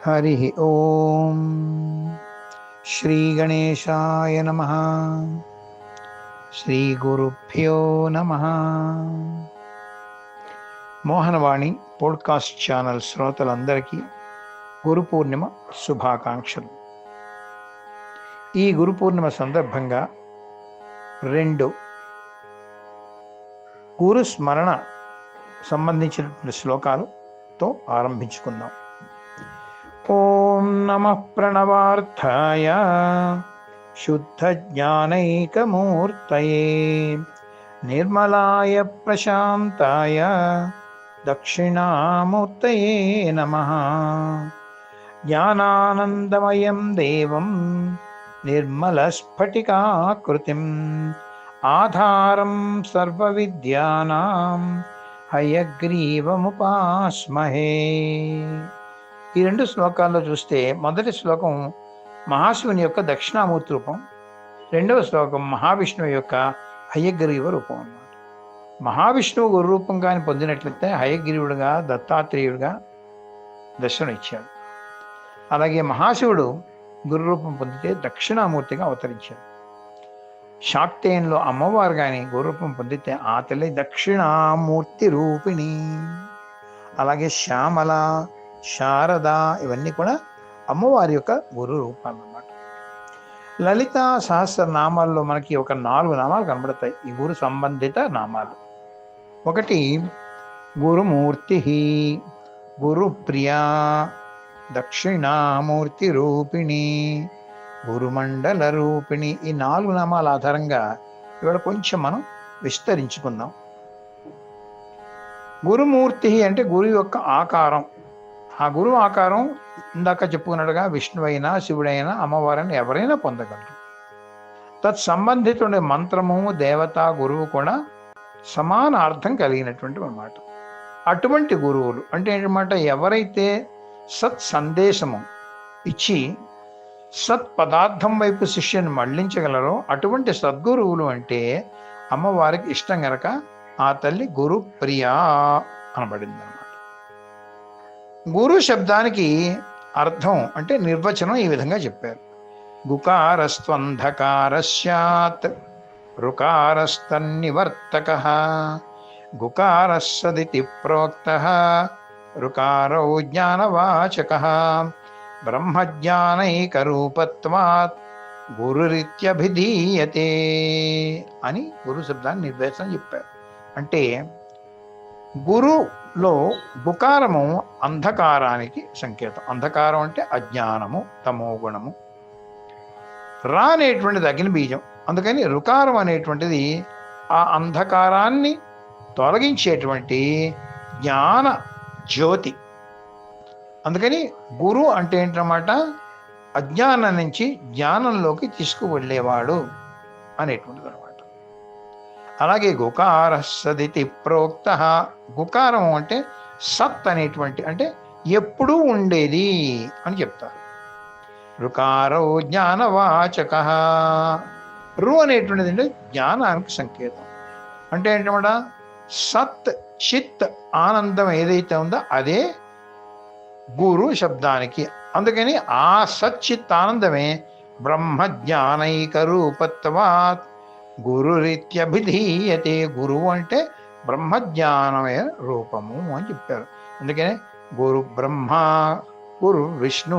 హరి ఓం. శ్రీ గణేశాయ నమః. శ్రీ గురుభ్యో నమః. మోహనవాణి పోడ్కాస్ట్ ఛానల్ శ్రోతలందరికీ గురు పూర్ణిమ శుభాకాంక్షలు. ఈ గురు పూర్ణిమ సందర్భంగా 2 గురు స్మరణ సంబంధించినటువంటి శ్లోకాలతో ఆరంభించుకుందాం. ఓం నమః ప్రణవార్థాయ శుద్ధ జ్ఞానైకమూర్తయే నిర్మలాయ ప్రశాంతాయ దక్షిణామూర్తయే నమః. జ్ఞానానందమయం దేవం నిర్మలస్ఫటికాకృతిం ఆధారం సర్వవిద్యానాం హయగ్రీవముపాస్మహే. ఈ 2 శ్లోకాల్లో చూస్తే మొదటి శ్లోకం మహాశివుని యొక్క దక్షిణామూర్తి రూపం, రెండవ శ్లోకం మహావిష్ణువు యొక్క హయగ్రీవ రూపం అన్నమాట. మహావిష్ణువు గురు రూపంగాని పొందినట్లయితే హయగ్రీవుడుగా దత్తాత్రేయుడుగా దర్శనం ఇచ్చాడు. అలాగే మహాశివుడు గురు రూపం పొందితే దక్షిణామూర్తిగా అవతరించాడు. శాక్తేయంలో అమ్మవారు కానీ గురు రూపం పొందితే ఆ తల్లి దక్షిణామూర్తి రూపిణి. అలాగే శ్యామల, శారద ఇవన్నీ కూడా అమ్మవారి యొక్క గురు రూపాలు అన్నమాట. లలిత సహస్రనామాల్లో మనకి ఒక 4 నామాలు కనబడతాయి, ఈ గురు సంబంధిత నామాలు. ఒకటి గురుమూర్తి, గురుప్రియా, దక్షిణామూర్తి రూపిణి, గురుమండల రూపిణి. ఈ 4 నామాల ఆధారంగా ఇవాళ కొంచెం మనం విస్తరించుకుందాం. గురుమూర్తి అంటే గురువు యొక్క ఆకారం. ఆ గురువు ఆకారం ఇందాక చెప్పుకున్నట్టుగా విష్ణువైనా శివుడైనా అమ్మవారిని ఎవరైనా పొందగలరు. తత్సంబంధితుడి మంత్రము, దేవత, గురువు కూడా సమాన అర్థం కలిగినటువంటి అన్నమాట. అటువంటి గురువులు అంటే ఏంటన్నమాట, ఎవరైతే సత్ సందేశము ఇచ్చి సత్ పదార్థం వైపు శిష్యుని మళ్లించగలరో అటువంటి సద్గురువులు అంటే అమ్మవారికి ఇష్టం గనక ఆ తల్లి గురు ప్రియా అనబడింది అన్నమాట. గురు శబ్దానికి అర్థం అంటే నిర్వచనం ఈ విధంగా చెప్పారు. గుకారస్త్వంధకారస్యాత్ రుకారస్తన్నివర్తకః గుకారస్సదితి ప్రోక్తః రుకారో జ్ఞానవాచకః బ్రహ్మజ్ఞానైకరూపత్వాత్ గురురిత్యభిధీయతే అని గురు శబ్దాన్ని నిర్వచనం చెప్పారు. అంటే గురులో గుకారము అంధకారానికి సంకేతం. అంధకారం అంటే అజ్ఞానము, తమోగుణము. రా అనేటువంటిది అగ్ని బీజం, అందుకని రుకారం అనేటువంటిది ఆ అంధకారాన్ని తొలగించేటువంటి జ్ఞాన జ్యోతి. అందుకని గురు అంటే ఏంటన్నమాట, అజ్ఞానం నుంచి జ్ఞానంలోకి తీసుకువెళ్ళేవాడు అనేటువంటిది అనమాట. అలాగే గుకార సదితి ప్రోక్త, గుకారం అంటే సత్ అనేటువంటి అంటే ఎప్పుడూ ఉండేది అని చెప్తారు. రుకారో జ్ఞానవాచక, రు అనేటువంటిది అంటే జ్ఞానానికి సంకేతం. అంటే ఏంటన్నమాట, సత్ చిత్ ఆనందం ఏదైతే ఉందో అదే గురు శబ్దానికి. అందుకని ఆ సచ్చిత్ ఆనందమే బ్రహ్మజ్ఞానైక రూపత్వాత్ గురురిత్యభిధీయతే. గురువు అంటే బ్రహ్మజ్ఞానమే రూపము అని చెప్పారు. అందుకనే గురు బ్రహ్మ, గురు విష్ణు,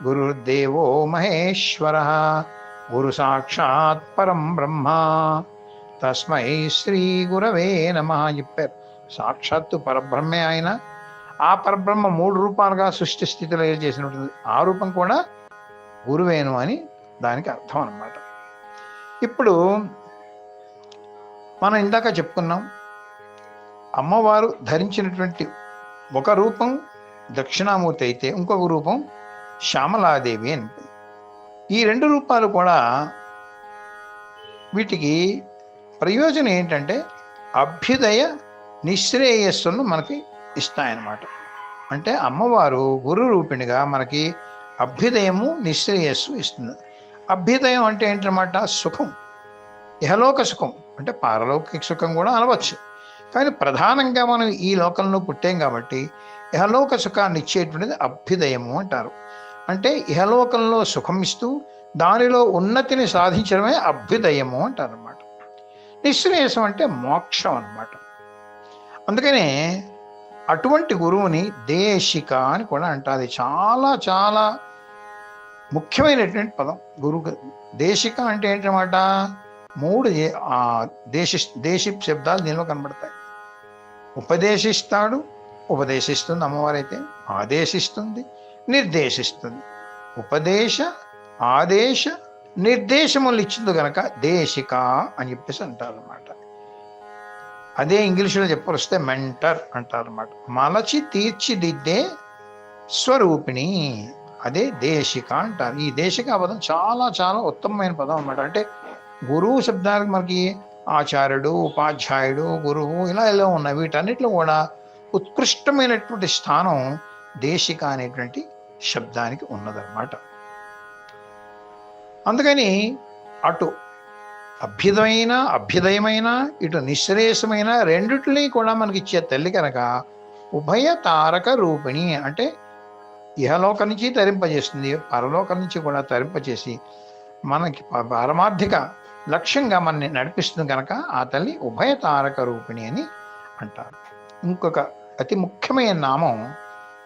గురుర్దేవో మహేశ్వర, గురు సాక్షాత్ పరం బ్రహ్మ తస్మై శ్రీ గురవే నమః అని చెప్పారు. సాక్షాత్తు పరబ్రహ్మే ఆయన. ఆ పరబ్రహ్మ 3 రూపాలుగా సృష్టి స్థితిలో చేసినటువంటి ఆ రూపం కూడా గురువేను అని దానికి అర్థం అన్నమాట. ఇప్పుడు మనం ఇందాక చెప్పుకున్నాం, అమ్మవారు ధరించినటువంటి ఒక రూపం దక్షిణామూర్తి అయితే ఇంకొక రూపం శ్యామలాదేవి అని. ఈ 2 రూపాలు కూడా వీటికి ప్రయోజనం ఏంటంటే అభ్యుదయ నిశ్రేయస్సులను మనకి ఇస్తాయన్నమాట. అంటే అమ్మవారు గురు రూపిణిగా మనకి అభ్యుదయము, నిశ్రేయస్సు ఇస్తుంది. అభ్యుదయం అంటే ఏంటన్నమాట, సుఖం, ఇహలోక సుఖం. అంటే పారలౌకిక సుఖం కూడా అనవచ్చు, కానీ ప్రధానంగా మనం ఈ లోకంలో పుట్టాం కాబట్టి ఇహలోక సుఖాన్ని ఇచ్చేటువంటిది అభ్యుదయము అంటారు. అంటే ఇహలోకంలో సుఖం ఇస్తూ దానిలో ఉన్నతిని సాధించడమే అభ్యుదయము అంటారు అన్నమాట. నిశ్రేయసం అంటే మోక్షం అన్నమాట. అందుకనే అటువంటి గురువుని దేశిక అని కూడా అంటారు. చాలా చాలా ముఖ్యమైనటువంటి పదం గురువు. దేశిక అంటే ఏంటన్నమాట, మూడు దేశి శబ్దాలు దీనిలో కనబడతాయి. ఉపదేశిస్తాడు, ఉపదేశిస్తుంది అమ్మవారైతే, ఆదేశిస్తుంది, నిర్దేశిస్తుంది. ఉపదేశ, ఆదేశ, నిర్దేశములు ఇచ్చింది కనుక దేశిక అని చెప్పేసి అంటారు అన్నమాట. అదే ఇంగ్లీషులో చెప్పొస్తే మెంటర్ అంటారు అన్నమాట. మలచి తీర్చిదిద్దే స్వరూపిణి, అదే దేశిక అంటారు. ఈ దేశిక పదం చాలా చాలా ఉత్తమమైన పదం అన్నమాట. అంటే గురువు శబ్దానికి మనకి ఆచార్యుడు, ఉపాధ్యాయుడు, గురువు ఇలా ఇలా ఉన్నాయి. వీటన్నిటిలో కూడా ఉత్కృష్టమైనటువంటి స్థానం దేశిక అనేటువంటి శబ్దానికి ఉన్నదన్నమాట. అందుకని అటు అభ్యుదయమైన ఇటు నిశ్రేయసమైన రెండిటిని కూడా మనకి ఇచ్చే తల్లి కనుక ఉభయ తారక రూపిణి. అంటే ఇహలోకం నుంచి తరింపజేస్తుంది, పరలోకం నుంచి కూడా తరింపజేసి మనకి పారమార్థిక లక్ష్యంగా మనని నడిపిస్తుంది కనుక ఆ తల్లి ఉభయ తారక రూపిణి అని అంటారు. ఇంకొక అతి ముఖ్యమైన నామం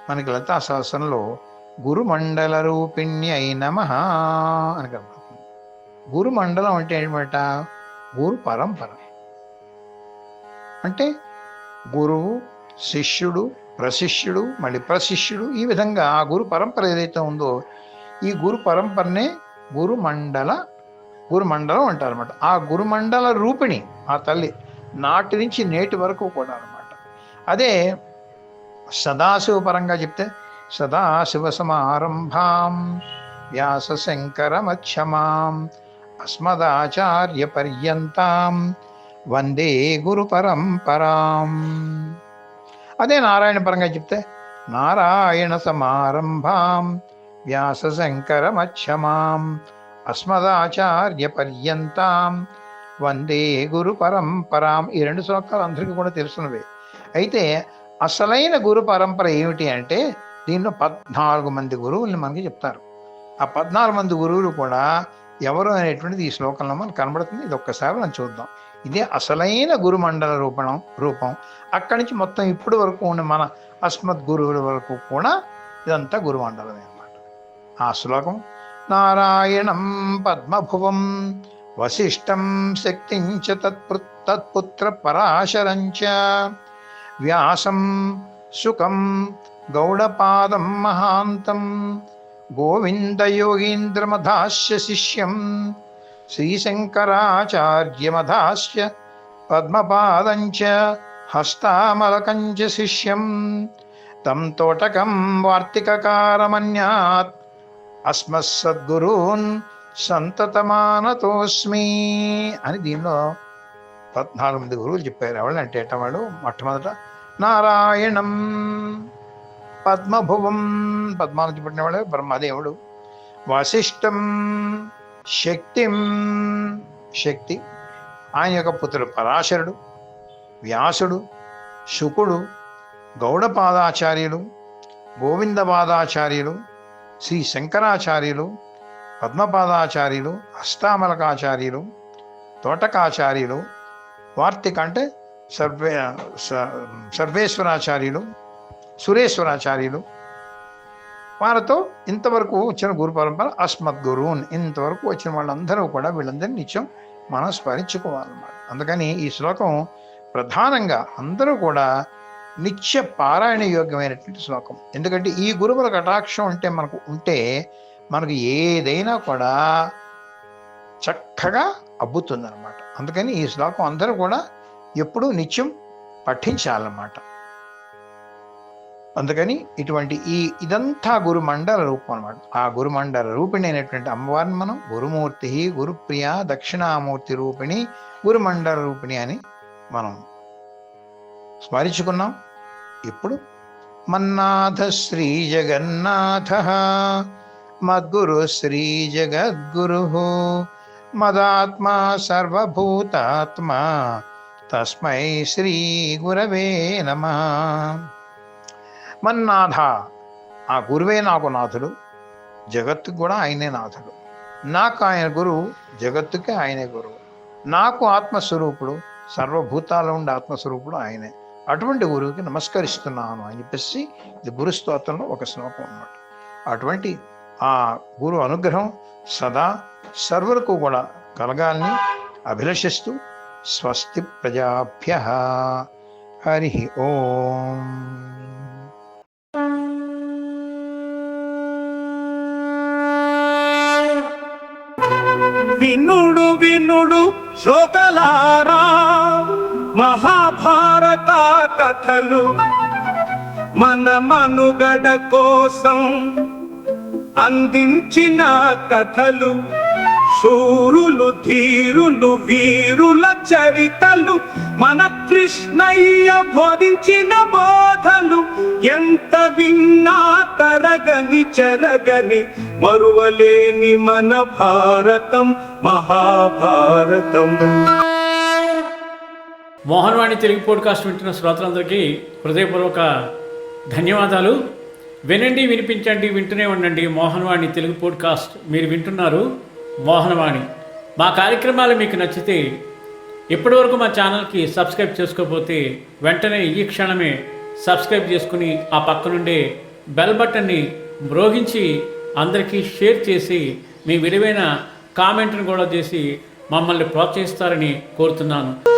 మనకి లలితా సహస్రంలో గురుమండల రూపిణ్యై నమః అని కనబడుతుంది. గురుమండలం అంటే ఏంటంట, గురు పరంపర. అంటే గురువు, శిష్యుడు, ప్రశిష్యుడు, మళ్ళీ ప్రశిష్యుడు, ఈ విధంగా ఆ గురు పరంపర ఏదైతే ఉందో ఈ గురు పరంపరనే గురుమండలం అంటారన్నమాట. ఆ గురుమండల రూపిణి ఆ తల్లి నాటి నుంచి నేటి వరకు కూడా అనమాట. అదే సదాశివ పరంగా చెప్తే సదాశివ సమారంభాం వ్యాస శంకర మధ్యమాం అస్మదాచార్య పర్యంతాం వందే గురు పరంపరాం. అదే నారాయణ పరంగా చెప్తే నారాయణ సమారంభాం వ్యాస శంకర మధ్యమాం అస్మదాచార్య పర్యంతాం వందే గురు పరంపరాం. ఈ రెండు శ్లోకాలు అందరికీ కూడా తెలుసున్నవే. అయితే అసలైన గురు పరంపర ఏమిటి అంటే దీనిలో 14 మంది గురువుల్ని మనకి చెప్తారు. ఆ 14 మంది గురువులు కూడా ఎవరు అనేటువంటిది ఈ శ్లోకంలో మనకు కనబడుతుంది. ఇది ఒక్కసారి మనం చూద్దాం. ఇదే అసలైన గురుమండల రూపం. అక్కడి నుంచి మొత్తం ఇప్పటి వరకు ఉన్న మన అస్మద్ గురువుల వరకు కూడా ఇదంతా గురుమండలమే అన్నమాట. ఆ శ్లోకం నారాయణం పద్మభువం వశిష్టం శక్తించ తత్పుత్ర పరాశరంచ వ్యాసం సుఖం గౌడపాదం మహాంతం గోవిందయోగీంద్రమధాస్య శిష్యం శ్రీశంకరాచార్యమధాస్య పద్మపాదంచ హస్తామలకంచ శిష్యం తం తోటకం వార్తికకారమన్యాత్ అస్మత్సద్గురూన్ సంతతమానతోస్మి అని దీనిలో 14 మంది గురువులు చెప్పారు. ఎవరంటే వాడు మొట్టమొదట నారాయణం పద్మభువం, పద్మాలు చెప్పినవాడు బ్రహ్మదేవుడు. వశిష్టం శక్తి ఆయన యొక్క పుత్రుడు పరాశరుడు, వ్యాసుడు, శుకుడు, గౌడపాదాచార్యులు, గోవిందపాదాచార్యులు, శ్రీ శంకరాచార్యులు, పద్మపాదాచార్యులు, హస్తామలకాచార్యులు, తోటకాచార్యులు, వార్తిక అంటే సర్వేశ్వరాచార్యులు, సురేశ్వరాచార్యులు, వారితో ఇంతవరకు వచ్చిన గురు పరంపర అస్మద్గురువున్. ఇంతవరకు వచ్చిన వాళ్ళందరూ కూడా వీళ్ళందరినీ నిత్యం మనం స్మరించుకోవాలన్నమాట. అందుకని ఈ శ్లోకం ప్రధానంగా అందరూ కూడా నిత్య పారాయణ యోగ్యమైనటువంటి శ్లోకం. ఎందుకంటే ఈ గురువుల కటాక్షం ఉంటే మనకు ఏదైనా కూడా చక్కగా అబ్బుతుందన్నమాట. అందుకని ఈ శ్లోకం అందరూ కూడా ఎప్పుడూ నిత్యం పఠించాలన్నమాట. అందుకని ఇటువంటి ఇదంతా గురుమండల రూపం అనమాట. ఆ గురుమండల రూపిణి అయినటువంటి అమ్మవారిని మనం గురుమూర్తి, గురుప్రియ, దక్షిణామూర్తి రూపిణి, గురుమండల రూపిణి అని మనం స్మరించుకున్నాం. ఇప్పుడు మన్నాథ శ్రీ జగన్నాథ మద్గురు శ్రీ జగద్గురు మదాత్మా సర్వభూతాత్మా తస్మై శ్రీ గురవే నమః. మన్నాథ, ఆ గురువే నాకు నాథుడు, జగత్తుకు కూడా ఆయనే నాథుడు. నాకు ఆయన గురువు, జగత్తుకే ఆయనే గురువు. నాకు ఆత్మస్వరూపుడు, సర్వభూతాలు ఉండే ఆత్మస్వరూపుడు ఆయనే. అటువంటి గురువుకి నమస్కరిస్తున్నాను అని చెప్పేసి ఇది గురు స్తోత్రంలో ఒక శ్లోకం అన్నమాట. అటువంటి ఆ గురు అనుగ్రహం సదా సర్వులకు కూడా కలగాలని అభిలషిస్తూ స్వస్తి ప్రజాభ్యః. హరి ఓం. వినుడు వినుడు శ్రోతలారా, మహాభారత కథలు మన మనుగడ కోసం అందించిన కథలు. శూరులు ధీరులు వీరుల చరితలు, మన కృష్ణయ్య బోధించిన బోధలు. ఎంత విన్నా తరగని చెరగని మరువలేని మన భారతం మహాభారతం. మోహన్వాణి తెలుగు పోడ్కాస్ట్ వింటున్న శ్రోతలందరికీ హృదయపూర్వక ధన్యవాదాలు. వినండి, వినిపించండి, వింటూనే ఉండండి మోహన్వాణి తెలుగు పోడ్కాస్ట్. మీరు వింటున్నారు మోహన్వాణి. మా కార్యక్రమాలు మీకు నచ్చితే ఇప్పటివరకు మా ఛానల్కి సబ్స్క్రైబ్ చేసుకోకపోతే వెంటనే ఈ క్షణమే సబ్స్క్రైబ్ చేసుకుని ఆ పక్కనుండే బెల్ బటన్ని మ్రోగించి అందరికీ షేర్ చేసి మీ విలువైన కామెంట్ను కూడా చేసి మమ్మల్ని ప్రోత్సహిస్తారని కోరుతున్నాను.